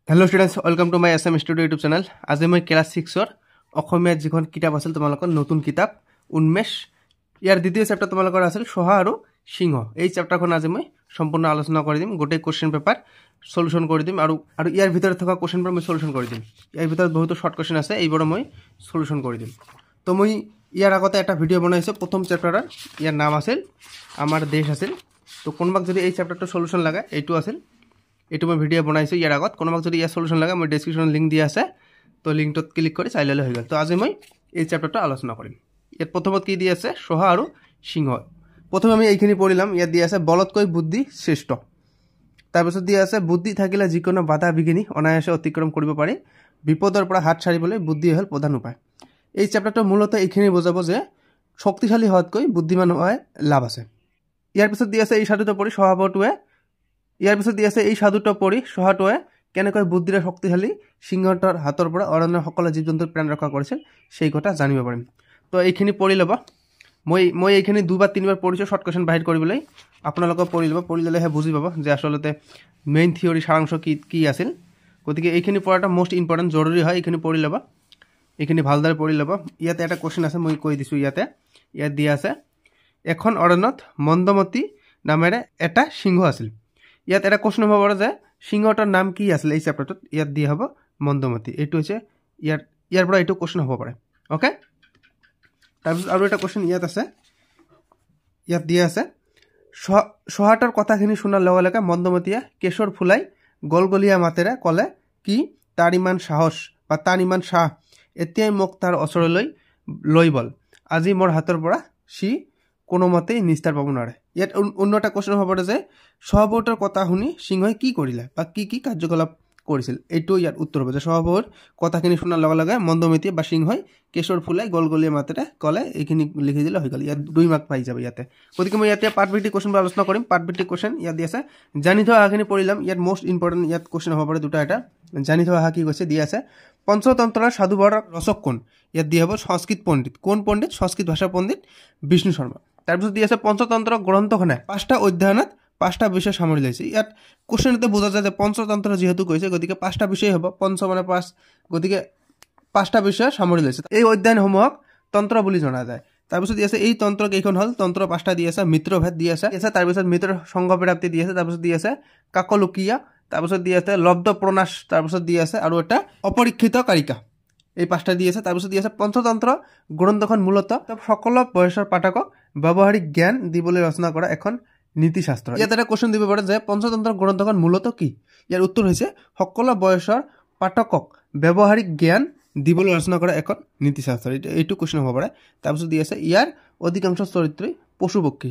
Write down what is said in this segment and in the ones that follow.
Hello students welcome to my SM studio YouTube channel. आज मैं class 6 অসমীয়া যিখন কিতাপ আছিল তোমালোকৰ নতুন কিতাপ উন্মেষ ইয়াৰ দ্বিতীয় চেপ্টাৰ তোমালোকৰ আছিল সোহা আৰু সিংহ। এই চেপ্টাৰখন আজি মই সম্পূৰ্ণ আলোচনা কৰি দিম, গোটেই কোশ্চেন পেপাৰ সলিউশন কৰি দিম আৰু ইয়াৰ ভিতৰত থকা কোশ্চেন পেপাৰ মই সলিউশন কৰি দিম। ইয়াৰ ভিতৰত বহুত শৰ্ট কোশ্চেন আছে, এইবোৰ মই সলিউশন কৰি দিম। তো মই ইয়াৰ আগতে এটা ভিডিও বনাইছো, প্ৰথম চেপ্টাৰৰ ইয়াৰ নাম আছিল আমাৰ দেশ আছিল। তো কোনোবাক যদি এই চেপ্টাৰটো সলিউশন লাগে এইটো আছিল, এইটো মই ভিডিও বনাইছো ইয়াৰ আগত। কোনোবাক যদি ইয়াৰ সলিউশন লাগে মই ডেসক্ৰিপশনত লিংক দিয়া আছে, তো লিংকটোত ক্লিক কৰি চাই ললে হৈ গ'ল। তো আজি মই এই চেপ্টাৰটো আলোচনা কৰিম। ইয়াত প্ৰথমত কি দি আছে সোহা আৰু সিংহ। প্ৰথমে আমি এইখিনি পঢ়িলাম। ইয়াত দি আছে বলতকৈ বুদ্ধি শ্ৰেষ্ঠ। তাৰপিছত দি আছে বুদ্ধি থাকিলে যিকোনো বাধা বিঘিনি অনায়াসে অতিক্ৰম কৰিব পাৰি, বিপদৰ পৰা হাত সাৰিবলৈ বুদ্ধি হ'ল প্ৰধান উপায়। এই চেপ্টাৰটো মূলত এইখিনি বুজাব যে শক্তিশালী হোৱাতকৈ বুদ্ধিমান হোৱাই লাভ আছে। ইয়াৰ পিছত দি আছে এই সাধুটো পঢ়ি সোহাটোৱে সোহাটোৱে কেনেকৈ বুদ্ধিৰে শক্তিশালী সিংহৰ হাতৰ পৰা অৰণ্যৰ সকলো জীৱ জন্তুৰ প্ৰাণ ৰক্ষা কৰিছিল সেই কথা জানিব পাৰিম। তো এইখিনি পঢ়ি ল'ব। মই এইখিনি দুবাৰ তিনিবাৰ পঢ়িছোঁ শৰ্ট কোৱেশ্যন বাহিৰ কৰিবলৈ। আপোনালোকে পঢ়ি ল'ব, পঢ়ি ল'লেহে বুজি পাব যে আচলতে মেইন থিয়ৰী সাৰাংশ কি আছিল। গতিকে এইখিনি পঢ়াটো মোষ্ট ইম্পৰ্টেণ্ট, জৰুৰী হয়। এইখিনি পঢ়ি ল'ব, এইখিনি ভালদৰে পঢ়ি ল'ব। ইয়াতে এটা কোৱেশ্যন আছে, মই কৈ দিছোঁ। ইয়াত দিয়া আছে এখন অৰণ্যত মন্দমতী নামেৰে এটা সিংহ আছিল। ইয়াত এটা কোৱেশ্যন হ'ব পাৰে যে সিংহটোৰ নাম কি আছিল। এই চেপ্টাৰটোত ইয়াত দিয়া হ'ব মন্দমতী। এইটো হৈছে ইয়াৰ পৰা এইটো কোৱেশ্যন হ'ব পাৰে। অ'কে, তাৰপিছত আৰু এটা কোৱেশ্যন ইয়াত আছে, ইয়াত দিয়া আছে সোহাটোৰ কথাখিনি শুনাৰ লগে লগে মন্দমতীয়ে কেশৰ ফুলাই গলগলীয়া মাতেৰে ক'লে কি তাৰ ইমান সাহস বা তাৰ ইমান সাহ, এতিয়াই মোক তাৰ ওচৰলৈ লৈ বল, আজি মোৰ হাতৰ পৰা সি কোনোমতেই নিস্তাৰ পাব নোৱাৰে। ইয়াত অন্য এটা কোৱেশ্যন হ'ব পাৰে যে স্বভাৱটোৰ কথা শুনি সিংহই কি কৰিলে বা কি কাৰ্যকলাপ কৰিছিল। এইটো ইয়াত উত্তৰ হ'ব যে স্বভাৱৰ কথাখিনি শুনাৰ লগে লগে মন্দমতীয়ে বা সিংহই কেশৰ ফুলাই গলগলীয়া মাতেৰে ক'লে, এইখিনি লিখি দিলে হৈ গ'ল। ইয়াত 2 মাৰ্ক পাই যাব ইয়াতে। গতিকে মই ইয়াতে পাৰ্ট ভিত্তিক কোৱেশ্যনবোৰ আলোচনা কৰিম। পাৰ্ট ভিত্তিক কোৱেশ্যন ইয়াত দি আছে জানি থোৱা অহাখিনি পঢ়িলাম। ইয়াত মোষ্ট ইম্পৰ্টেণ্ট ইয়াত কোৱেশ্যন হ'ব পাৰে দুটা। এটা জানি থোৱা অহা কি কৈছে দি আছে পঞ্চতন্ত্ৰৰ সাধুবৰ ৰচক কোন। ইয়াত দিয়া হ'ব সংস্কৃত পণ্ডিত। কোন পণ্ডিত? সংস্কৃত ভাষাৰ পণ্ডিত বিষ্ণু শৰ্মা। তাৰপিছত দি আছে পঞ্চতন্ত্ৰ গ্ৰন্থখনে 5টা অধ্যয়নত 5টা বিষয় সামৰি লৈছে। ইয়াত কোৱেশ্যনতে বুজা যায় যে পঞ্চতন্ত্ৰ যিহেতু কৈছে গতিকে 5টা বিষয় হ'ব। পঞ্চ মানে 5, গতিকে 5টা বিষয় সামৰি লৈছে। এই অধ্যয়নসমূহক তন্ত্ৰ বুলি জনা যায়। তাৰপিছত দি আছে এই তন্ত্ৰ কেইখন হ'ল, তন্ত্ৰ 5টা দি আছে। মিত্ৰভেদ দি আছে, তাৰপিছত মিত্ৰ সংঘ প্ৰাপ্তি দি আছে, তাৰপিছত দি আছে কাকলুকীয়া, তাৰপিছত দি আছে লব্ধ প্ৰণাশ, তাৰপিছত দি আছে আৰু এটা অপৰীক্ষিত কাৰিকা। এই 5টা দি আছে। তাৰপিছত দি আছে পঞ্চতন্ত্ৰ গ্ৰন্থখন মূলত সকলো বয়সৰ পাঠকক ব্যৱহাৰিক জ্ঞান দিবলৈ ৰচনা কৰা এখন নীতিশাস্ত্ৰ। ইয়াত এটা কোৱেশ্যন দিব পাৰে যে পঞ্চতন্ত্ৰ গ্ৰন্থখন মূলত কি। ইয়াৰ উত্তৰ হৈছে সকলো বয়সৰ পাঠকক ব্যৱহাৰিক জ্ঞান দিবলৈ ৰচনা কৰা এখন নীতিশাস্ত্ৰ। এইটো কোৱেশ্যন হ'ব পাৰে। তাৰপিছত দি আছে ইয়াৰ অধিকাংশ চৰিত্ৰই পশু পক্ষী।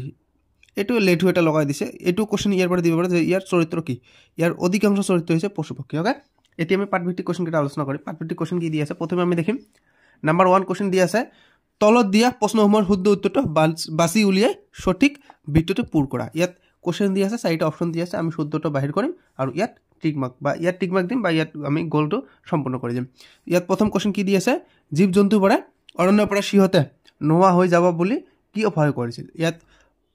এইটো লেঠু এটা লগাই দিছে। এইটো কোৱেশ্যন ইয়াৰ পৰা দিব পাৰে যে ইয়াৰ চৰিত্ৰ কি। ইয়াৰ অধিকাংশ চৰিত্ৰ হৈছে পশু পক্ষী। অ'কে, এতিয়া আমি পাঠভিত্তিক কোৱেশ্যনকেইটা আলোচনা কৰিম। পাঠভিত্তিক কোৱেশ্যন কি দি আছে প্ৰথমে আমি দেখিম। নাম্বাৰ 1 কোৱেশ্যন দি আছে তলত দিয়া প্ৰশ্নসমূহৰ শুদ্ধ উত্তৰটো বাছি উলিয়াই সঠিক বৃত্তটো পূৰ কৰা। ইয়াত কোৱেশ্যন দি আছে, 4টা অপশ্যন দি আছে। আমি শুদ্ধটো বাহিৰ কৰিম আৰু ইয়াত টিক মাৰ্ক দিম বা ইয়াত আমি গ'লটো সম্পূৰ্ণ কৰি দিম। ইয়াত প্ৰথম কোৱেশ্যন কি দি আছে জীৱ জন্তুবোৰে অৰণ্যৰ পৰা সিহঁতে নোহোৱা হৈ যাব বুলি কি ভয় কৰিছিল। ইয়াত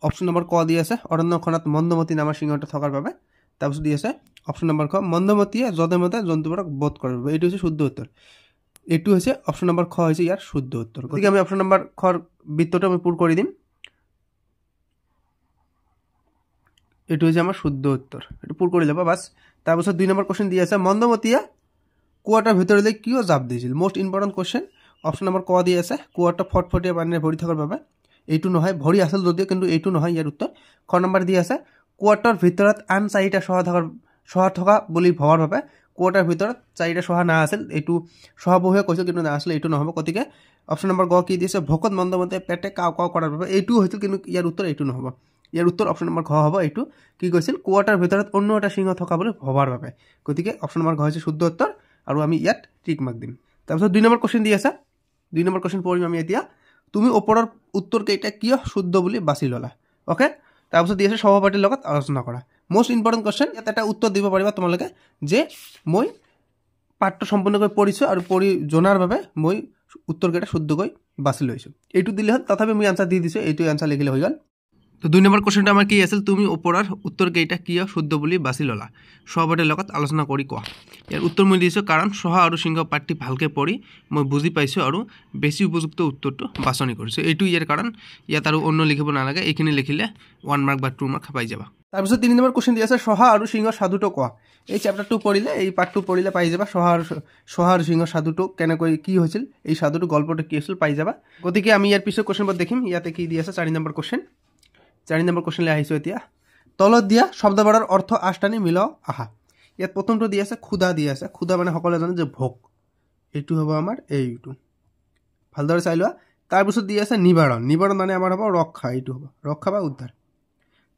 অপশ্যন নম্বৰ ক দি আছে অৰণ্যখনত মন্দমতী নামৰ সিংহটো থকাৰ বাবে। তাৰপিছত দি আছে অপশ্যন নম্বৰ খ মন্দমতীয়ে যধে মধে জন্তুবোৰক বধ কৰিব। এইটো হৈছে শুদ্ধ উত্তৰ। এইটো হৈছে অপশ্যন নম্বৰ খ হৈছে ইয়াৰ শুদ্ধ উত্তৰ। গতিকে আমি অপশ্যন নম্বৰ খৰ বৃত্তটো আমি পূৰ কৰি দিম। এইটো হৈছে আমাৰ শুদ্ধ উত্তৰ, এইটো পূৰ কৰি ল'ব বাছ। তাৰপিছত 2 নম্বৰ কোৱেশ্যন দি আছে মন্দমতীয়ে কুৱাটাৰ ভিতৰলৈ কিয় জাপ দিছিল। Most important question. Option number ক দি আছে কুৱাটা ফটফটীয়া পানীৰে ভৰি থকাৰ বাবে। এইটো নহয়, ভৰি আছিল যদিও কিন্তু এইটো নহয় ইয়াৰ উত্তৰ। খ নম্বৰ দি আছে কুৱাটাৰ ভিতৰত আন 4টা চহা থকা বুলি ভবাৰ বাবে। কুৱাটাৰ ভিতৰত 4টা চহা না আছিল, এইটো চহাবহুৱে কৈছিল কিন্তু না আছিল, এইটো নহ'ব। গতিকে অপশ্যন নম্বৰ গ কি দিছে ভকত মন্দমতীয়ে পেটে কাও কাও কৰাৰ বাবে। এইটো হৈছিল কিন্তু ইয়াৰ উত্তৰ এইটো নহ'ব। ইয়াৰ উত্তৰ অপশ্যন নম্বৰ ঘ হ'ব। এইটো কি কৈছিল কুৱাটাৰ ভিতৰত অন্য এটা সিংহ থকা বুলি ভবাৰ বাবে। গতিকে অপশ্যন নম্বৰ ঘ হৈছে শুদ্ধ উত্তৰ আৰু আমি ইয়াত টিক মাৰ্ক দিম। তাৰপিছত 2 নম্বৰ কোৱেশ্যন দি আছে। 2 নম্বৰ কোৱেশ্যন পঢ়িম আমি এতিয়া। তুমি ওপৰৰ উত্তৰ কেইটা কিয় শুদ্ধ বুলি বাছি ল'লা। অ'কে, তাৰপিছত দি আছে সভাপাতিৰ লগত আলোচনা কৰা। Most important question. ইয়াত এটা উত্তৰ দিব পাৰিবা তোমালোকে যে মই পাঠটো সম্পূৰ্ণকৈ পঢ়িছোঁ আৰু পঢ়ি জনাৰ বাবে মই উত্তৰকেইটা শুদ্ধকৈ বাছি লৈছোঁ। এইটো দিলে হ'ল, তথাপি মই আনচাৰ দি দিছোঁ, এইটো আনচাৰ লিখিলে হৈ গ'ল। তো 2 নম্বৰ কোৱেশ্যনটো আমাৰ কি আছিল তুমি ওপৰৰ উত্তৰ কেইটা কিয় শুদ্ধ বুলি বাছি ল'লা, সভাপাতিৰ লগত আলোচনা কৰি কোৱা। ইয়াৰ উত্তৰ মই দিছোঁ কাৰণ শহা আৰু সিংহ পাঠটি ভালকৈ পঢ়ি মই বুজি পাইছোঁ আৰু বেছি উপযুক্ত উত্তৰটো বাছনি কৰিছোঁ। এইটো ইয়াৰ কাৰণ। ইয়াত আৰু অন্য লিখিব নালাগে, এইখিনি লিখিলে 1 মাৰ্ক বা 2 মাৰ্ক পাই যাবা। তাৰপিছত 3 নম্বৰ কুৱেশ্যন দি আছে শহা আৰু সিংহৰ সাধুটো কোৱা। এই চেপ্টাৰটো পঢ়িলে, এই পাঠটো পঢ়িলে পাই যাবা শহা আৰু সিংহৰ সাধুটো কেনেকৈ কি হৈছিল, এই সাধুটো গল্পটো কি আছিল পাই যাবা। গতিকে আমি ইয়াৰ পিছত কুৱেশ্যনবোৰ দেখিম। ইয়াতে কি দি আছে 4 নম্বৰ কুৱেশ্যন। 4 নম্বৰ কুৱেশ্যনলৈ আহিছোঁ এতিয়া। তলত দিয়া শব্দবোৰৰ অৰ্থ আষ্টানি মিলাও আহা। ইয়াত প্ৰথমটো দি আছে ক্ষুধা দি আছে। ক্ষুধা মানে সকলোৱে জানে যে ভোক, এইটো হ'ব আমাৰ এইটো, ভালদৰে চাই লোৱা। তাৰপিছত দি আছে নিবাৰণ। নিবাৰণ মানে আমাৰ হ'ব ৰক্ষা, এইটো হ'ব ৰক্ষা বা উদ্ধাৰ।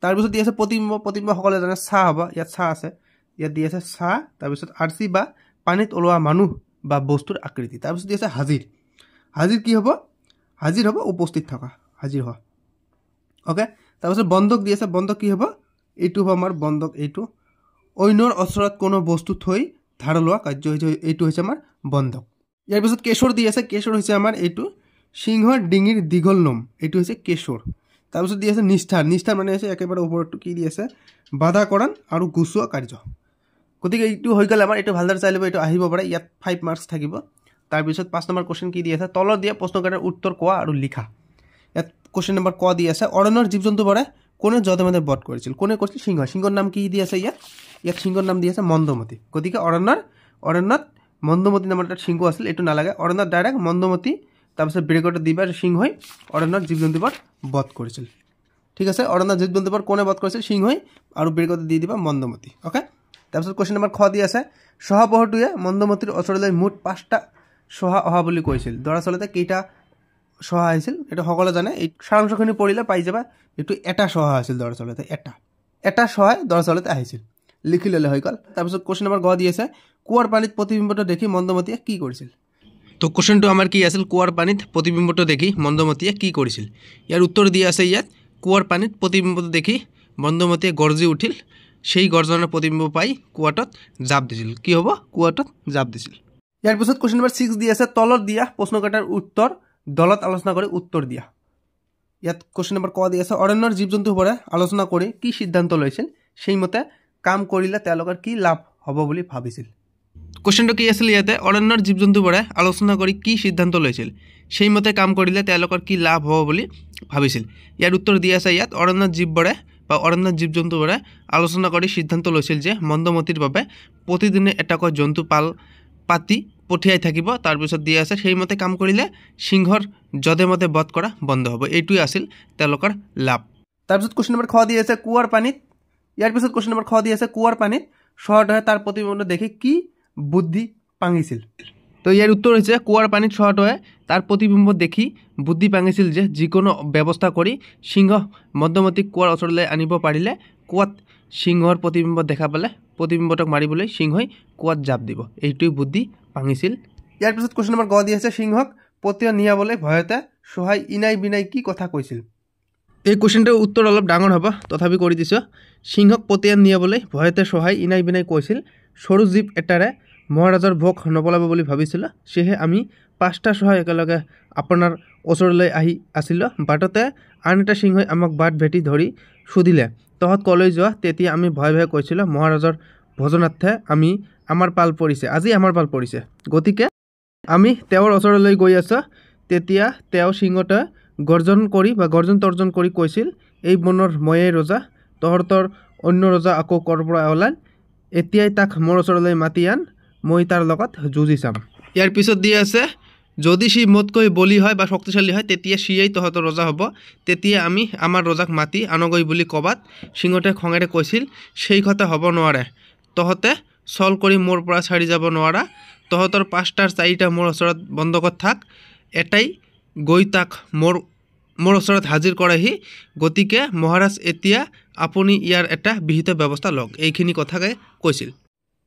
তাৰপিছত দি আছে প্ৰতিবিম্ব। প্ৰতিবিম্ব সকলোৱে জানে চাহ হ'ব, ইয়াত চাহ আছে। ইয়াত দি আছে চাহ। তাৰপিছত আৰ্চি বা পানীত ওলোৱা মানুহ বা বস্তুৰ আকৃতি। তাৰপিছত দি আছে হাজিৰ। হাজিৰ কি হ'ব? হাজিৰ হ'ব উপস্থিত থকা, হাজিৰ হোৱা। অ'কে, তাৰপিছত বন্ধক দি আছে। বন্ধক কি হ'ব? এইটো হ'ব আমাৰ বন্ধক, এইটো অন্যৰ ওচৰত কোনো বস্তু থৈ ধাৰ লোৱা কাৰ্য হৈছে, এইটো হৈছে আমাৰ বন্ধক। ইয়াৰ পিছত কেশৰ দি আছে। কেশৰ হৈছে আমাৰ এইটো সিংহৰ ডিঙিৰ দীঘল নোম, এইটো হৈছে কেশৰ। তাৰপিছত দি আছে নিষ্ঠাৰ। নিষ্ঠাৰ মানে হৈছে একেবাৰে ওপৰতটো কি দি আছে? বাধাকৰণ আৰু গুচোৱা কাৰ্য। গতিকে এইটো হৈ গ'লে আমাৰ, এইটো ভালদৰে চাই ল'ব, এইটো আহিব পাৰে। ইয়াত 5 মাৰ্কছ থাকিব। তাৰপিছত 5 নম্বৰ কুৱেশ্যন কি দি আছে? তলত দিয়া প্ৰশ্নকেইটাৰ উত্তৰ কোৱা আৰু লিখা। ইয়াত কুৱেশ্যন নম্বৰ ক দি আছে অৰণ্যৰ জীৱ জন্তুবোৰে কোনে যধে মধে বধ কৰিছিল? কোনে কৰিছিল? সিংহ। সিংহৰ নাম কি দি আছে ইয়াত? ইয়াত সিংহৰ নাম দি আছে মন্দমতি। গতিকে অৰণ্যত মন্দমতি নামৰ এটা সিংহ আছিল, এইটো নালাগে। অৰণ্যত ডাইৰেক্ট মন্দমতি, তাৰপিছত ব্ৰেকত দিবা সিংহই অৰণ্যৰ জীৱ জন্তুবোৰ বধ কৰিছিল। ঠিক আছে, অৰণ্যৰ জীৱ জন্তুবোৰ কোনে বধ কৰিছিল? সিংহই, আৰু ব্ৰেকত দি দিবা মন্দমতি। অ'কে, তাৰপিছত কুৱেশ্যন নম্বৰ খ দি আছে শহাপহুটোৱে মন্দমতিৰ ওচৰলৈ মুঠ 5টা শহা অহা বুলি কৈছিল। দৰাচলতে কেইটা শহা আহিছিল এইটো সকলোৱে জানে। এই সাৰাংশখিনি পঢ়িলে পাই যাবা। এইটো এটা শহা আছিল দৰাচলতে, এটা শহাই দৰাচলতে আহিছিল। লিখি ল'লে হৈ গ'ল। তাৰপিছত কুৱেশ্যন নম্বৰ গ দি আছে কুঁৱাৰ পানীত প্ৰতিবিম্বটো দেখি মন্দমতিয়ে কি কৰিছিল? তো কুৱেশ্যনটো আমাৰ কি আছিল? কুঁৱাৰ পানীত প্ৰতিবিম্বটো দেখি মন্দমতিয়ে কি কৰিছিল? ইয়াৰ উত্তৰ দিয়া আছে ইয়াত কুঁৱাৰ পানীত প্ৰতিবিম্বটো দেখি মন্দমতিয়ে গৰ্জি উঠিল। সেই গৰ্জনৰ প্ৰতিবিম্ব পাই কুঁৱাটোত জাপ দিছিল। কি হ'ব? কুঁৱাটোত জাপ দিছিল। ইয়াৰ পিছত কুৱেশ্যন নম্বৰ 6 দি আছে তলত দিয়া প্ৰশ্নকেইটাৰ উত্তৰ দলত আলোচনা কৰি উত্তৰ দিয়া। ইয়াত কুৱেশ্যন নম্বৰ ক দি আছে অৰণ্যৰ জীৱ জন্তুবোৰে আলোচনা কৰি কি সিদ্ধান্ত লৈছিল? সেইমতে কাম কৰিলে তেওঁলোকৰ কি লাভ হ'ব বুলি ভাবিছিল? কুৱেশ্যনটো কি আছিল ইয়াতে? অৰণ্যৰ জীৱ জন্তুবোৰে আলোচনা কৰি কি সিদ্ধান্ত লৈছিল? সেইমতে কাম কৰিলে তেওঁলোকৰ কি লাভ হ'ব বুলি ভাবিছিল? ইয়াৰ উত্তৰ দিয়া আছে ইয়াত অৰণ্যৰ জীৱ জন্তুবোৰে আলোচনা কৰি সিদ্ধান্ত লৈছিল যে মন্দমতিৰ বাবে প্ৰতিদিনে এটাকৈ জন্তু পাতি পঠিয়াই থাকিব। তাৰপিছত দিয়া আছে সেইমতে কাম কৰিলে সিংহৰ যধে মধে বধ কৰা বন্ধ হ'ব। এইটোৱে আছিল তেওঁলোকৰ লাভ। তাৰপিছত কুৱেশ্যন নম্বৰ খ দি আছে কুঁৱাৰ পানীত। ইয়াৰ পিছত কুৱেশ্যন নম্বৰ খ দি আছে কুঁৱাৰ পানীত শহাটোৱে তাৰ প্ৰতিবিম্ব দেখি কি বুদ্ধি পাঙিছিল? তো ইয়াৰ উত্তৰ হৈছে কুঁৱাৰ পানীত শহাটোৱে তাৰ প্ৰতিবিম্ব দেখি বুদ্ধি পাঙিছিল যে যিকোনো ব্যৱস্থা কৰি সিংহ মন্দমতিক কুঁৱাৰ ওচৰলৈ আনিব পাৰিলে কুঁৱাত সিংহৰ প্ৰতিবিম্ব দেখা পালে প্ৰতিবিম্বটোক মাৰিবলৈ সিংহই কুঁৱাত জাপ দিব। এইটোৱে বুদ্ধি পাঙিছিল। ইয়াৰ পিছত কুৱেশ্যন নম্বৰ গ দি আছে সিংহক পতিয়ন নিয়াবলৈ ভয়তে শহাই ইনাই বিনাই কি কথা কৈছিল? এই কুৱেশ্যনটোৰ উত্তৰ অলপ ডাঙৰ হ'ব, তথাপি কৰি দিছোঁ। সিংহক পতিয়ন নিয়াবলৈ ভয়তে শহাই ইনাই বিনাই কৈছিল সৰু জীৱ এটাৰে মহাৰাজৰ ভোগ নপলাব বুলি ভাবিছিল। সেয়েহে আমি 5টা শহা একেলগে আপোনাৰ ওচৰলৈ আহি আছিলোঁ। বাটতে আন এটা সিংহই আমাক বাট ভেটি ধৰি সুধিলে তহঁত কলৈ যোৱা? তেতিয়া আমি ভয়ে ভয়ে কৈছিলোঁ মহাৰাজৰ ভোজনাৰ্থে আমাৰ পাল পৰিছে, গতিকে আমি তেওঁৰ ওচৰলৈ গৈ আছোঁ। তেতিয়া তেওঁ সিংহটোৱে গৰ্জন তৰ্জন কৰি কৈছিল এই বনৰ ময়েই ৰজা, তহঁতৰ অন্য ৰজা আকৌ ক'ৰ পৰা ওলাল? এতিয়াই তাক মোৰ ওচৰলৈ মাতি আন, মই তাৰ লগত যুঁজি চাম। ইয়াৰ পিছত দি আছে যদি সি মোতকৈ বলি হয় বা শক্তিশালী হয় তেতিয়া সিয়েই তহঁতৰ ৰজা হ'ব। তেতিয়া আমি আমাৰ ৰজাক মাতি আনগৈ বুলি ক'বাত সিংহটোৱে খঙেৰে কৈছিল সেই কথা হ'ব নোৱাৰে। তহঁতে চল কৰি মোৰ পৰা চাৰি যাব নোৱাৰা। তহঁতৰ 5টাৰ 4টা মোৰ ওচৰত বন্ধকত থাক। এটাই গৈ তাক মোৰ ওচৰত হাজিৰ কৰাহি। গতিকে মহাৰাজ এতিয়া আপুনি ইয়াৰ এটা বিহিত ব্যৱস্থা লওক। এইখিনি কথাকে কৈছিল।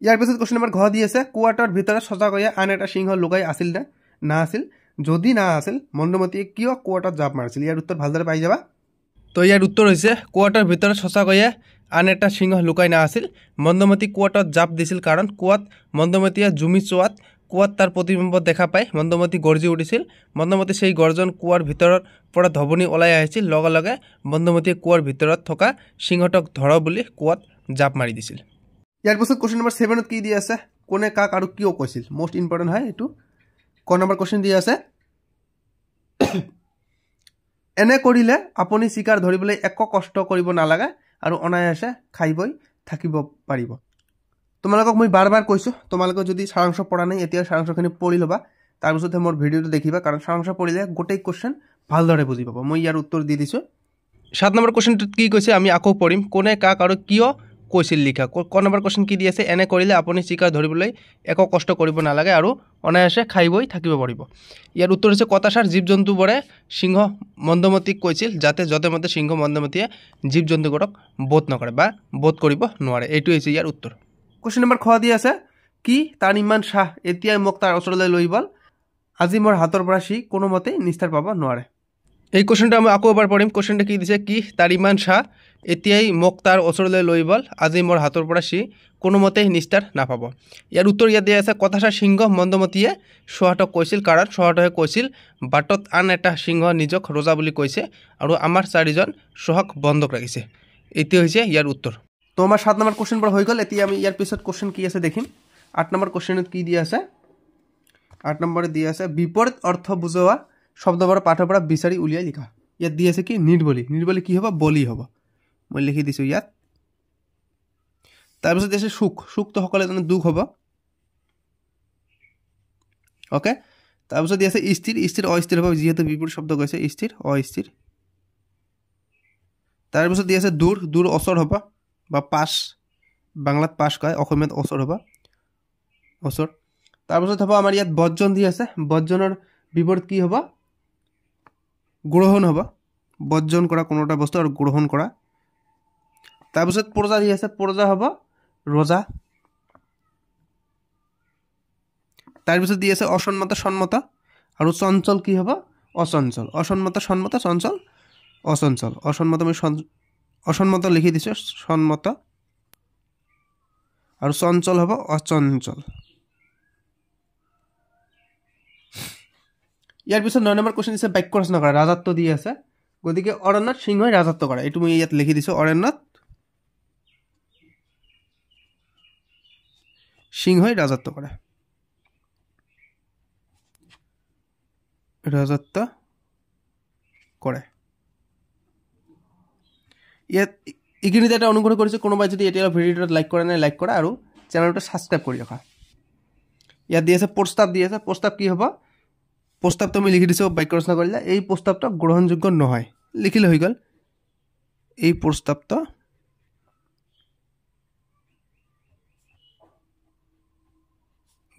ইয়াৰ পিছত কুৱেশ্যন নম্বৰ ঘ দি আছে কুঁৱাটোৰ ভিতৰত সঁচাকৈয়ে আন এটা সিংহ লুকাই আছিল নে না আছিল? যদি না আছিল মন্দমতিয়ে কিয় কুঁৱাটোত জাপ মাৰিছিল? ইয়াৰ উত্তৰ ভালদৰে পাই যাবা। তো ইয়াৰ উত্তৰ হৈছে কুঁৱাটোৰ ভিতৰত সঁচাকৈয়ে আন এটা সিংহ লুকাই না আছিল। মন্দমতি কুঁৱাটোত জাপ দিছিল কাৰণ কুঁৱাত মন্দমতিয়ে জুমি চোৱাত কুঁৱাত তাৰ প্ৰতিবিম্ব দেখা পাই মন্দমতি গৰ্জি উঠিছিল। মন্দমতি সেই গৰ্জন কুঁৱাৰ ভিতৰৰ পৰা ধবনি ওলাই আহিছিল। লগে লগে মন্দমতিয়ে কুঁৱাৰ ভিতৰত থকা সিংহটোক ধৰ বুলি কুঁৱাত জাপ মাৰি দিছিল। ইয়াৰ পিছত কুৱেশ্যন নম্বৰ 7ত কি দি আছে কোনে কাক আৰু কিয় কৈছিল মোস্ট ইম্পৰ্টেণ্ট হয় এইটো ক নম্বৰ কোৱেশ্চন দি আছে এনে কৰিলে আপুনি চিকাৰ ধৰিবলৈ একো কষ্ট কৰিব নালাগে আৰু অনায়াসে খাইবই থাকিব পাৰিব তোমালোকক মই বাৰ বাৰ কৈছো তোমালোকে যদি সাৰাংশ পঢ়া নাই এতিয়া সাৰাংশখিনি পঢ়ি লবা তাৰ পিছতে মোৰ ভিডিওটো দেখিবা কাৰণ সাৰাংশ পঢ়িলে গোটেই কোৱেশ্চন ভালদৰে বুজি পাবা মই ইয়াৰ উত্তৰ দি দিছো 7 নম্বৰ কোৱেশ্চনটো কি কৈছে আমি আকৌ পঢ়িম কোনে কাক আৰু কিয় কৈছিল লিখা ক নম্বৰ কোৱেশ্চন কি দি আছে এনে কৰিলে আপুনি চিকাৰ ধৰিবলৈ একো কষ্ট কৰিব নালাগে আৰু অনায়াসে খাইবই থাকিব পাৰিব ইয়াৰ উত্তৰ হৈছে কথাসাৰ জীৱ-জন্তুবোৰে সিংহ মন্দমতিক কৈছিল যাতে যতে মতে সিংহ মন্দমতিয়ে জীৱ-জন্তুবোৰক বধ নকৰে বা বধ কৰিব নোৱাৰে এইটো হৈছে ইয়াৰ উত্তৰ কোৱেশ্চন নম্বৰ খ দি আছে কি তাৰ ইমান শাহ এতিয়াই মোক তাৰ ওচৰলৈ লৈ বল আজি মোৰ হাতৰ পৰা সি কোনোমতে নিস্তাৰ পাব নোৱাৰে এই কোৱেশ্চনটো আমি আকৌ এবাৰ পঢ়িম কোৱেশ্চনটো কি দিছে কি তাৰ ইমান শাহ এতিয়াই মোক তাৰ ওচৰলৈ লৈ বল আজি মোৰ হাতৰ পৰা সি কোনোমতে নিস্তাৰ নাপাব ইয়াৰ উত্তৰ ইয়াত দিয়া আছে কথাসাৰ সিংহ মন্দমতিয়ে সোহাটক কৈছিল কাৰণ সোহাটে কৈছিল বাটত আন এটা সিংহ নিজক ৰজা বুলি কৈছে আৰু আমাৰ চাৰিজন সোহাক বন্ধক ৰাখিছে এইটো হৈছে ইয়াৰ উত্তৰ তো আমাৰ 7 নম্বৰ কোৱেশ্চন পৰা হৈ গল এতিয়া আমি ইয়াৰ পিছত কোৱেশ্চন কি আছে দেখিম 8 নম্বৰ কোৱেশ্চনত কি দিয়া আছে 8 নম্বৰে দিয়া আছে বিপৰীত অৰ্থ বুজোৱা শব্দবোৰ পাঠৰ পৰা বিচাৰি উলিয়াই লিখা ইয়াত দিয়া আছে কি নিৰ্বলি কি হ'ব বলি হ'ব মই লিখি দিছো ইয়াত তাৰপিছত আছে সুখ তো সকলে জানে দুখ হ'ব ওকে তাৰপিছত দিয়া আছে স্থিৰ অস্থিৰ হ'ব যেহেতু বিপৰীত শব্দ কৈছে স্থিৰ অস্থিৰ তাৰপিছত দিয়া আছে দূৰ অচৰ হ'ব বা পাছ বাংলাত পাছ কয় অসমীয়াত অচৰ হ'ব অচৰ তাৰপিছত হ'ব আমাৰ ইয়াত বজ্জন দি আছে বজ্জনৰ বিপৰীত কি হ'ব গ্ৰহণ হ'ব বজ্জন কৰা কোনোটা বস্তু আৰু গ্ৰহণ কৰা তাৰপিছত প্ৰজা দি আছে প্ৰজা হ'ব ৰজা তাৰপিছত দি আছে অসন্মত আৰু চঞ্চল কি হ'ব অচঞ্চল অসন্মত চঞ্চল অচঞ্চল অসন্মত লিখি দিছো সন্মত আৰু চঞ্চল হ'ব অচঞ্চল ইয়াৰ পিছত 9 নম্বৰ কোৱেশ্চন দিছে বাক্য ৰচনা কৰা ৰাজত্ব দি আছে গতিকে অৰণ্যত সিংহই ৰাজত্ব কৰে এইটো মই ইয়াত লিখি দিছো অৰণ্যত সিংহই ৰাজত্ব কৰে ইয়াত ইগিনিতে এটা অনুগ্ৰহ কৰিছে কোনোবাই যদি এতিয়া ভিডিওটো লাইক কৰা নাই লাইক কৰা আৰু চেনেলটো সাবস্ক্ৰাইব কৰি ৰাখা ইয়াত দি আছে প্ৰস্তাৱ দি আছে প্ৰস্তাৱ কি হ'ব প্ৰস্তাৱটো আমি লিখি দিছো বাক্য ৰচনা কৰিলে এই প্ৰস্তাৱটো গ্ৰহণযোগ্য নহয় লিখিলে হৈ গল এই প্ৰস্তাৱটো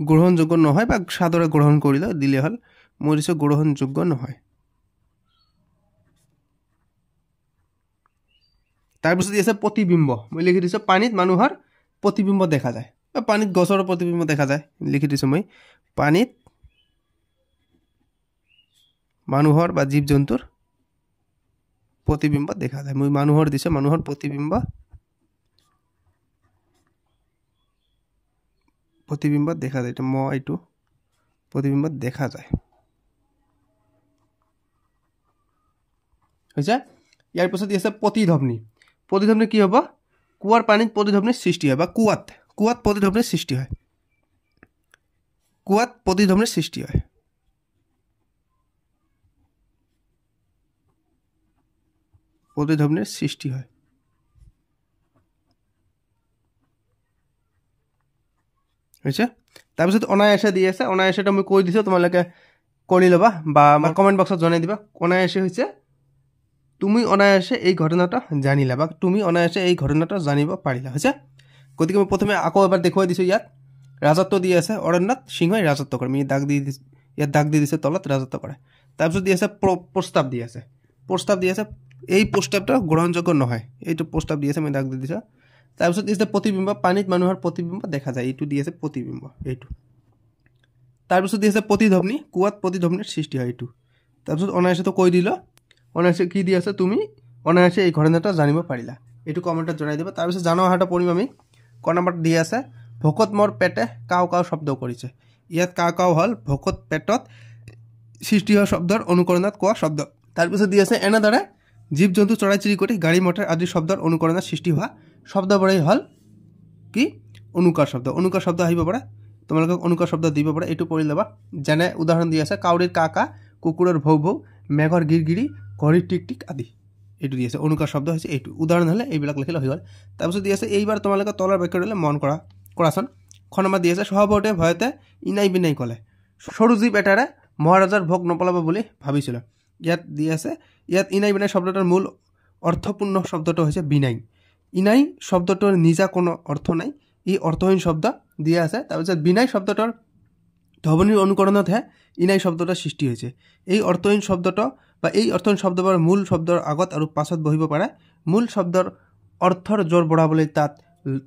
গ্ৰহণযোগ্য নহয় বা সাদৰে গ্ৰহণ কৰিলে দিলে হল মই দিছো গ্ৰহণযোগ্য নহয় তাৰপিছত দি আছে প্ৰতিবিম্ব মই লিখি দিছো পানীত মানুহৰ প্ৰতিবিম্ব দেখা যায় বা পানীত গছৰ প্ৰতিবিম্ব দেখা যায় লিখি দিছো মই পানীত মানুহৰ বা জীৱ-জন্তুৰ প্ৰতিবিম্ব দেখা যায় মই মানুহৰ দিছো মানুহৰ প্ৰতিবিম্ব দেখা যায় এইটো প্ৰতিবিম্ব দেখা যায় হৈছে ইয়াৰ পিছত আছে প্ৰতিধ্বনি কি হ'ব কুৱাৰ পানীত প্ৰতিধ্বনিৰ সৃষ্টি হয় বা কুৱাত প্ৰতিধ্বনিৰ সৃষ্টি হয় প্ৰতিধ্বনিৰ সৃষ্টি হয় হৈছে তাৰপিছত অনায়াসে দি আছে অনায়াসেটো মই কৈ দিছো তোমালোকে কৰি লবা বা আমাৰ কমেন্ট বক্সত জনাই দিবা অনায়াসে হৈছে তুমি অনায়াসে এই ঘটনাটা জানিলা বা তুমি অনায়াসে এই ঘটনাটা জানিব পাৰিলা হৈছে গতিকে মই প্ৰথমে আকৌ এবাৰ দেখুৱাই দিছো ইয়াত ৰাজত্ব দি আছে অৰণ্যত সিংহই ৰাজত্ব কৰে আমি দাগ দি দিছে তলত ৰাজত্ব কৰে তাৰপিছত দি আছে প্ৰস্তাৱ দি আছে এই প্ৰস্তাৱটো গ্ৰহণযোগ্য নহয় এইটো প্ৰস্তাৱ দি আছে মই দাগ দি দিছো তাৰপিছত দিছে প্ৰতিবিম্ব পানীত মানুহৰ প্ৰতিবিম্ব দেখা যায় এইটো দি আছে প্ৰতিবিম্ব এইটো তাৰপিছত দি আছে প্ৰতিধ্বনি কুৱাত প্ৰতিধ্বনিৰ সৃষ্টি হয় এইটো তাৰপিছত অনায়াসেটো কৈ দিলো অনায়াসে কি দি আছে তুমি অনায়াসে এই ঘটনাটা জানিব পাৰিলা এইটো কমেন্টত জনাই দিবা তাৰপিছত জানো আহাটা পঢ়িম আমি ক নম্বৰ দি আছে ভকত মোৰ পেটে কাও শব্দ কৰিছে ইয়াত কাও হল ভকত পেটত সৃষ্টি হোৱা শব্দৰ অনুকৰণত কোৱা শব্দ তাৰপিছত দি আছে এনেদৰে জীৱ-জন্তু চৰাই-চিৰিকটি গাড়ী মটৰ আদি শব্দৰ অনুকৰণত সৃষ্টি হোৱা শব্দবোৰেই হল কি অনুকাৰ শব্দ আহিব পাৰে তোমালোকক অনুকাৰ শব্দ দিব পাৰে এইটো পঢ়ি ল'বা যেনে উদাহৰণ দি আছে কাউৰীৰ কা কা কুকুৰৰ ভৌ ভৌ মেঘৰ গিৰগিৰি ঘড়ীৰ টিক টিক আদি এইটো দি আছে অনুকাৰ শব্দ হৈছে এইটো উদাহৰণ হ'লে এইবিলাক লিখিলে হৈ গ'ল তাৰপিছত দি আছে এইবাৰ তোমালোকে তলৰ বাক্যটোলৈ মন কৰাচোন খ নম্বৰ দি আছে সভাপতিয়ে ভয়তে ইনাই বিনাই ক'লে সৰু জীৱ এটাৰে মহাৰাজাৰ ভোগ নপলাব বুলি ভাবিছিল ইয়াত দি আছে ইয়াত ইনাই বিনাই শব্দটোৰ মূল অৰ্থপূৰ্ণ শব্দটো হৈছে বিনাই ইনাই শব্দটোৰ নিজা কোনো অৰ্থ নাই ই অৰ্থহীন শব্দ দিয়া আছে তাৰপিছত বিনাই শব্দটোৰ ধ্বনিৰ অনুকৰণতহে ইনাই শব্দটোৰ সৃষ্টি হৈছে এই অৰ্থহীন শব্দটো বা এই অৰ্থহীন শব্দবোৰ মূল শব্দৰ আগত আৰু পাছত বহিব পাৰে মূল শব্দৰ অৰ্থৰ জোৰ বঢ়াবলৈ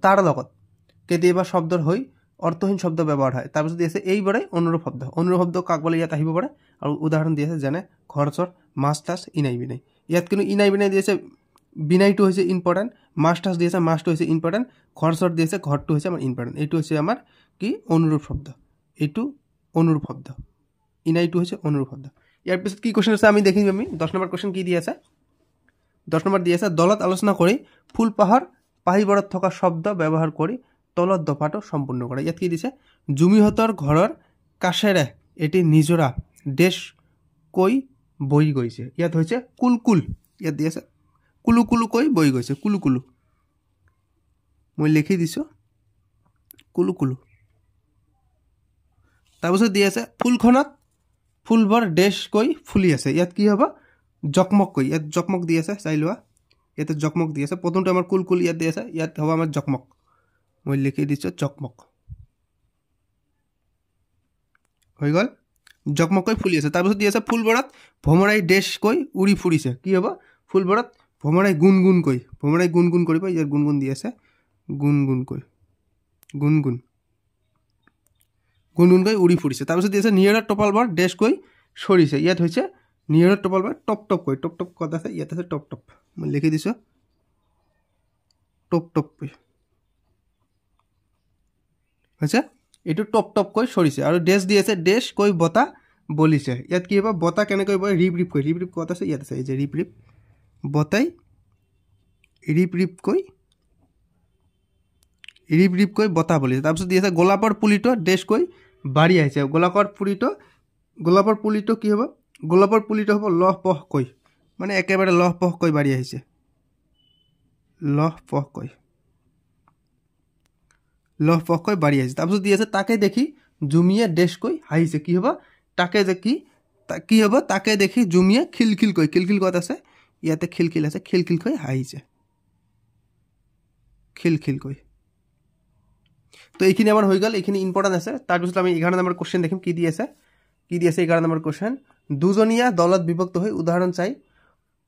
তাৰ লগত কেতিয়াবা শব্দৰ হৈ অৰ্থহীন শব্দ ব্যৱহাৰ হয় তাৰপিছত দি আছে এইবোৰে অনুৰূপ শব্দ কাক বোলে ইয়াত আহিব পাৰে আৰু উদাহৰণ দি আছে যেনে ঘৰ চৰ মাছ টাছ ইনাই বিনাই ইয়াত কিন্তু ইনাই বিনাই দি আছে বিনাইটো হৈছে ইম্পৰ্টেণ্ট মাছ টাছ দি আছে মাছটো হৈছে ইম্পৰ্টেণ্ট ঘৰ চৰ দি আছে ঘৰটো হৈছে আমাৰ ইম্পৰ্টেণ্ট এইটো হৈছে আমাৰ কি অনুৰূপ শব্দ এইটো অনুৰূপ শব্দ ইনাইটো হৈছে অনুৰূপ শব্দ ইয়াৰ পিছত কি কোৱেশ্চন আছে আমি দেখিম আমি 10 নম্বৰ কোৱেশ্চন কি দি আছে 10 নম্বৰ দি আছে দলত আলোচনা কৰি ফুলপাহৰ পাহিবৰত থকা শব্দ ব্যৱহাৰ কৰি তলত দফাটো সম্পূৰ্ণ কৰা ইয়াত কি দিছে জুমিহঁতৰ ঘৰৰ কাষেৰে এটি নিজৰা দেশ কৈ বৈ গৈছে ইয়াত হৈছে কুলকুল ইয়াত দি আছে কুলু কুলু কৈ বৈ গৈছে কুলু কুলু মই লিখি দিছো কুলু কুলু তাৰপিছত দি আছে ফুলখনত ফুলবোৰ দেশ কৈ ফুলি আছে ইয়াত কি হ'ব জকমক কৈ ইয়াত জকমক দি আছে চাই লোৱা ইয়াতে জকমক দি আছে প্ৰথমটো আমাৰ কুলকুল ইয়াত দি আছে ইয়াত হ'ব আমাৰ জকমক মই লিখি দিছো জকমক হৈ গ'ল জকমক কৈ ফুলি আছে তাৰপিছত দি আছে ফুলবোৰত ভমৰাই দেশ কৈ উৰি ফুৰিছে কি হ'ব ফুলবোৰত ভমৰাই গুণগুণ কৰিব ইয়াত গুণগুণ দি আছে গুণগুণ কৈ উৰি ফুৰিছে তাৰপিছত দি আছে নিয়ৰৰ টপালবোৰ দেশ কৈ সৰিছে ইয়াত হৈছে নিয়ৰৰ টপালবোৰ টপ টপ ক'ত আছে ইয়াত আছে টপ টপ মই লিখি দিছো টপ টপ কৈ হৈছে এইটো টপ টপ কৈ সৰিছে আৰু দেশ দি আছে দেশ কৈ বতা বলিছে ইয়াত কি হ'ব বতা কেনেকৈ বয় ৰিপ ৰিপ ক'ত আছে ইয়াত আছে এই যে ৰিপ ৰিপ বতাই ৰিপ ৰিপ কৈ বতা বলিছে তাৰপিছত দি আছে গোলাপৰ পুলিটো দেশ কৈ বাঢ়ি আহিছে গোলাপৰ পুলিটো কি হ'ব গোলাপৰ পুলিটো হ'ব লহ পহ কৈ মানে একেবাৰে লহ পহ কৈ বাঢ়ি আহিছে লহ পহ কৈ বাঢ়ি আহিছে তাৰপিছত দি আছে তাকে দেখি জুমিয়ে দেশ কৈ হাঁহিছে কি হ'ব তাকে দেখি জুমিয়ে খিলখিল ক'ত আছে ইয়াতে খিলখিল আছে খিলখিল কৈ হাঁহিছে খিলখিল কৈ তো এইখিনি আমাৰ হৈ গ'ল এইখিনি ইম্পৰ্টেণ্ট আছে তাৰপিছত আমি 11 নম্বৰ কোৱেশ্চন দেখিম কি দি আছে 11 নম্বৰ কোৱেশ্চন দুজনীয়া দলত বিভক্ত হৈ উদাহৰণ চাই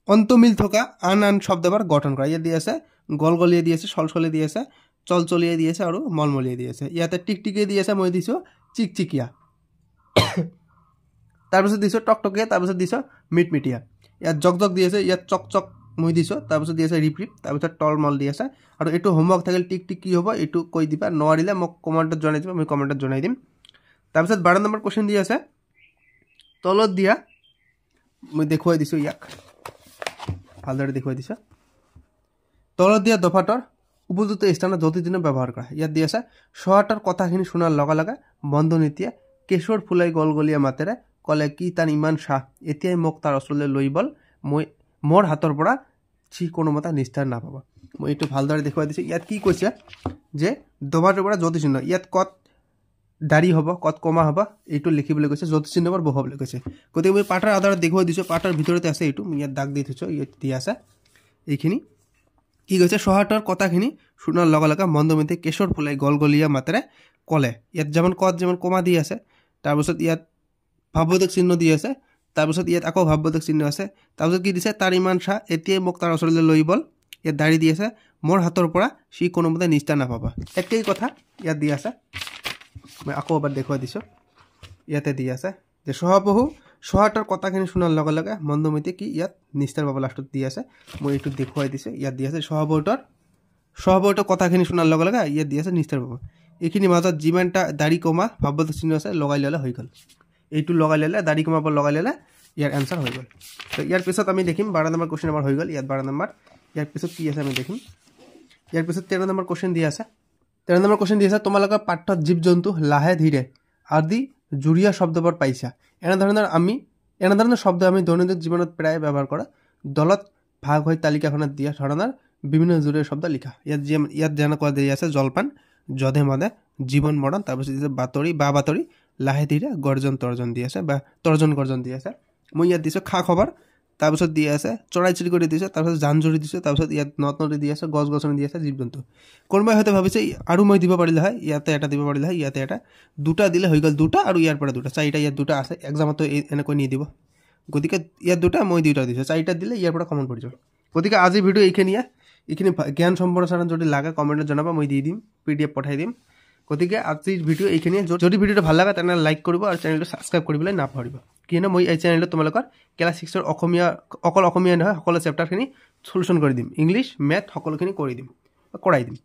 অন্তমিল থকা আন শব্দবোৰ গঠন কৰা ইয়াত দি আছে গলগলিয়ে দি আছে সলসলে দি আছে চলচলিয়ে দি আছে আৰু মলমলিয়ে দি আছে ইয়াতে টিকটিকিয়ে দি আছে মই দিছো চিকচিকিয়া তাৰপিছত দিছো টকটকিয়া তাৰপিছত দিছো মিটমিটিয়া ইয়াত জক দি আছে ইয়াত চক মই দিছো তাৰপিছত দি আছে ৰিপ তাৰপিছত টলমল দি আছে আৰু এইটো হোমৱৰ্ক থাকিল টিক কি হ'ব এইটো কৈ দিবা নোৱাৰিলে মোক কমেণ্টত জনাই দিবা মই কমেণ্টত জনাই দিম তাৰপিছত 12 নম্বৰ কোৱেশ্চন দি আছে তলত দিয়া মই দেখুৱাই দিছো ইয়াক ভালদৰে দেখুৱাই দিছো তলত দিয়া দফাটোৰ উপযুক্ত স্থানত যতিদিনে ব্যৱহাৰ কৰা ইয়াত দি আছে সহাটাৰ কথাখিনি শুনাৰ লগে লগে বন্ধনীতিয়ে কেশৰ ফুলাই গলগলীয়া মাতেৰে কলে কি তান ইমান শাহ এতিয়াই মোক তাৰ ওচৰলৈ লৈ বল মই মোৰ হাতৰ পৰা সি কোনোমতে নিস্তাৰ নাপাব মই এইটো ভালদৰে দেখুৱাই দিছো ইয়াত কি কৈছে যে দফাটোৰ পৰা যতিচিহ্ন ইয়াত কত দাড়ি হ'ব কত কমা হ'ব এইটো লিখিবলৈ কৈছে যতিচিহ্নবোৰ বহাবলৈ কৈছে গতিকে মই পাঠৰ আধাৰত দেখুৱাই দিছো পাঠৰ ভিতৰতে আছে এইটো ইয়াত দাগ দি থৈছো ইয়াত দি আছে এইখিনি কি কৈছে সহাটাৰ কথাখিনি শুনাৰ লগে লগে মন্দমতি কেশৰ ফুলাই গলগলীয়া মাতেৰে কলে ইয়াত যেমন কমা দি আছে তাৰপিছত ইয়াত ভাৱবোধক চিহ্ন দি আছে তাৰপিছত ইয়াত আকৌ ভাৱবোধক চিহ্ন আছে তাৰপিছত কি দিছে তাৰ ইমান শাহ এতিয়াই মোক তাৰ ওচৰলৈ লৈ বল ইয়াত দাড়ি দি আছে মোৰ হাতৰ পৰা সি কোনোমতে নিস্তাৰ নাপাবা একেই কথা ইয়াত দি আছে মই আকৌ এবাৰ দেখুৱাই দিছো ইয়াতে দি আছে যে সহাটাৰ কথাখিনি শুনাৰ লগে লগে মন্দমতি কি ইয়াত নিস্তাৰ পাব লাষ্টত দি আছে মই এইটো দেখুৱাই দিছো ইয়াত দি আছে সহাবৰ্তৰ কথাখিনি শুনাৰ লগে লগে ইয়াত দি আছে নিস্তাৰ পাব এইখিনি মাজত যিমানটা দাড়ি কমা ভাৱবোধক চিহ্ন আছে লগাই ল'লে হৈ গ'ল এইটো লগাই ল'লে দাড়ি কমাব লগাই ল'লে ইয়াৰ এনসাৰ হৈ গ'ল তো ইয়াৰ পিছত আমি দেখিম 12 নম্বৰ কোৱেশ্চন আমাৰ হৈ গ'ল ইয়াত 12 নম্বৰ ইয়াৰ পিছত কি আছে আমি দেখিম ইয়াৰ পিছত 13 নম্বৰ কোৱেশ্চন দিয়া আছে 13 নম্বৰ কোৱেশ্চন দি আছে তোমালোকৰ পাঠ্যত জীৱ জন্তু লাহে ধীৰে আদি জুৰীয়া শব্দবোৰ পাইছা এনেধৰণৰ শব্দ আমি দৈনন্দিন জীৱনত প্ৰায় ব্যৱহাৰ কৰা দলত ভাগ হৈ তালিকাখনত দিয়া ধৰণৰ বিভিন্ন জুৰীয়া শব্দ লিখা ইয়াত যেনেকুৱা দি আছে জলপান যধে মধে জীৱন মৰণ তাৰপিছত বাতৰি বা বাতৰি লাহে ধীৰে গৰ্জন তৰ্জন দি আছে বা তৰ্জন গৰ্জন দি আছে মই ইয়াত দিছোঁ খা খবৰ তাৰপিছত দি আছে চৰাই চিৰিকটি দিছে তাৰপিছত জান জুৰি দিছে তাৰপিছত ইয়াত নদ নদী দি আছে গছ গছনি দি আছে জীৱ জন্তু কোনোবাই হয়তো ভাবিছে আৰু মই দিব পাৰিলে হয় ইয়াতে এটা দিব পাৰিলে হয় ইয়াতে এটা দুটা দিলে হৈ গ'ল দুটা আৰু ইয়াৰ পৰা দুটা চাৰিটা ইয়াত দুটা আছে এক্সামতো এনেকৈ নিদিব গতিকে ইয়াত দুটা মই দুটা দিছোঁ চাৰিটা দিলে ইয়াৰ পৰা কমন পৰি যাব গতিকে আজি ভিডিঅ' এইখিনি জ্ঞান সম্প্ৰসাৰণ যদি লাগে কমেণ্টত জনাবা মই দি দিম PDF পঠাই দিম গতিকে আজিৰ ভিডিঅ' এইখিনিয়ে যদি ভিডিঅ'টো ভাল লাগে তেনেহ'লে লাইক কৰিব আৰু চেনেলটো ছাবস্ক্ৰাইব কৰিবলৈ নাপাহৰিব কিয়নো মই এই চেনেলটো তোমালোকৰ ক্লাছ 6ৰ অকল অসমীয়া নহয় সকলো চেপ্টাৰখিনি সলিউশ্যন কৰি দিম ইংলিছ মেথ সকলোখিনি কৰাই দিম